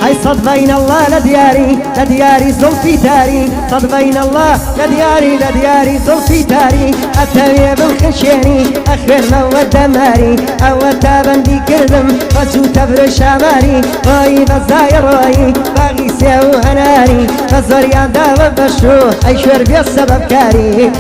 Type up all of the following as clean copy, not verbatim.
هاي صد بين الله لدياري زلفي تاري صد بين الله لدياري زلفي تاري أتوي بالخشيني أخير مودة ماري أو تابندي كردم فجو تبر شاماري روي بزاي روي باغي سيو هناري فزوريان دابا بشو أي شربي السبب كاري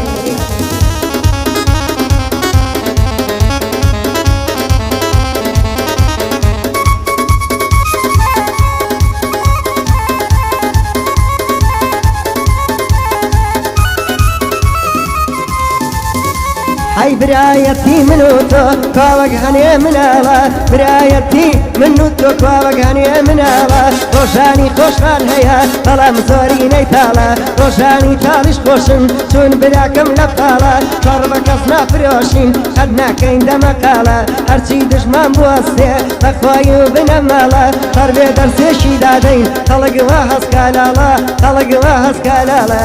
هاي برايتي منو تو كوابق هني من الله برايتي منو تو كوابق هني من الله روشاني خوشحال هيا طلع مزوري نيتالا روشاني تالش خوشن چون براكم لبطالا شربك اصنا فروشين خدنا كين دمكالا هرچي دشمن بواسته تخوايو بنمالا شربي درسي شيدادين خلق واحس كالالا خلق واحس كالالا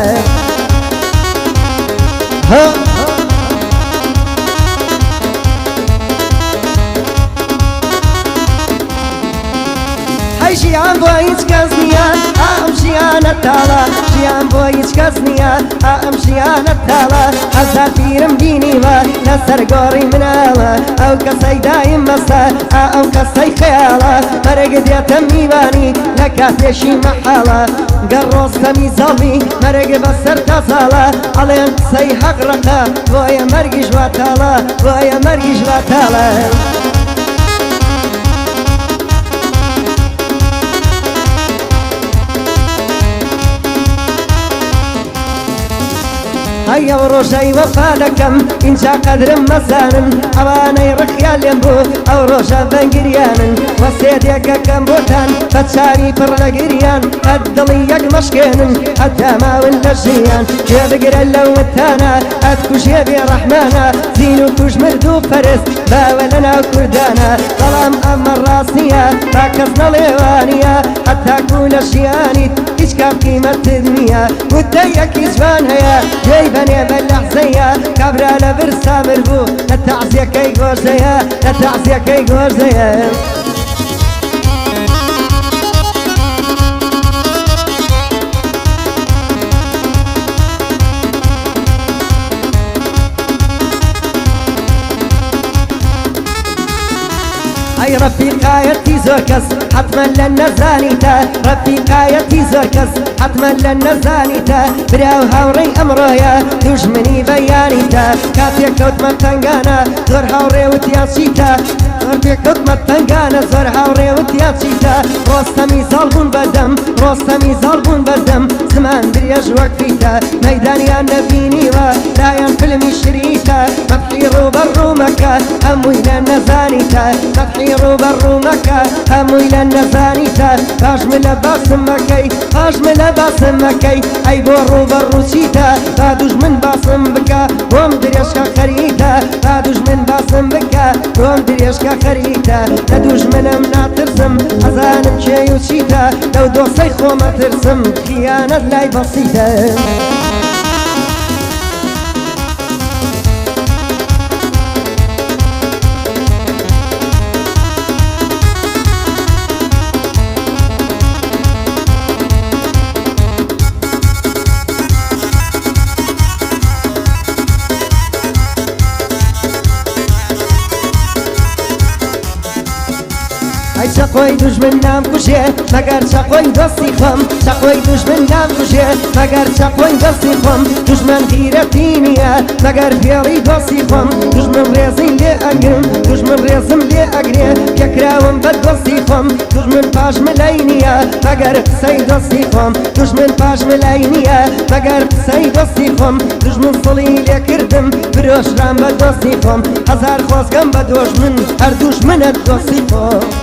ژیان بۆ هیچ کەس نییە ئەم ژیانە تاڵە ژیان بۆ هیچ کەس نییە ئەم ژیانە تاڵە هەزار پیرم بینیوە لەسەر گۆڕی مناڵە ئەو کەسەی دایم مەستە ئەو کەسەی خەیاڵە مەرگ دێتە میوانی لە کاتێشی مەحاڵە گەڕ ڕۆستەمی زەڵی مەرگ بەسەر تەزاڵە ئەڵێن قسەی حەقڕەقە بۆیە مەرگی ژواتاڵە بۆیە مەرگی ژواتاڵە هيا وروجي وفادكم إن جا قدرم مزانن أواني رخيال ينبو أو روجا بنقريانن وسيديك كم بوتان فتشاري برلقريان الدلي مشكينن الدما والنجيان جيبقر اللو التانا أتكوش يبي رحمانا زينو كوش مردو فرس باولنا كردانا ظلام أما الراسية راكزنا ليوانية حتى كون الشياني إيش كام قيمة الدنيا وديك يزبان هيا جيبني باللحظية كبرى لبرسا مربو لتعزية كي غوزية لتعزية كي غوزية أي رفيقايتي زوكس حتما لن نزانيتا رفيقايتي زوكس حتما لن نزانيتا براو هاوري أمرويا دجمني بيانيتا كاتيا كوت متنقانا زور هاوري وتياسيتا كاتيا كوت متنقانا زور هاوري وتياسيتا روستمي زالبون بدم روستمي زالبون بدم زمان درياج وقفيتا ميداني النبيني ولايان فيلمي شريتا مبحيرو برومكا هموي لن نزانيتا مبحيرو برومكا هموي لن نزانيتا فاجم لباسم مكي فاجم لباسم مكي اي بورو بروشيتا فادوج من باسم بكا وم دريشكا خريتا فادوج من باسم بكا وم دريشكا خريتا لدوج من امنا ترسم ازانم شي وشيتا لو دوسي خوما ترسم خيانة لاي بسيطة أي شقوي دجمن نام كوشي مگر شقوي دستي خم شقوي دجمن نام كوشي مگر شقوي دستي خم دجمن غيرتينيا مگر فيري دستي خم دجمن ريزين لي أقرم دجمن ريزم لي أقري كراوم بدستي خم دجمن باش ملاينيا مگر قسي دستي خم دجمن باش ملاينيا مگر قسي دستي خم دجمن صلي لي كردم بروش رام بدستي خم هزار خوز كم بدوش من هر دجمن دستي خم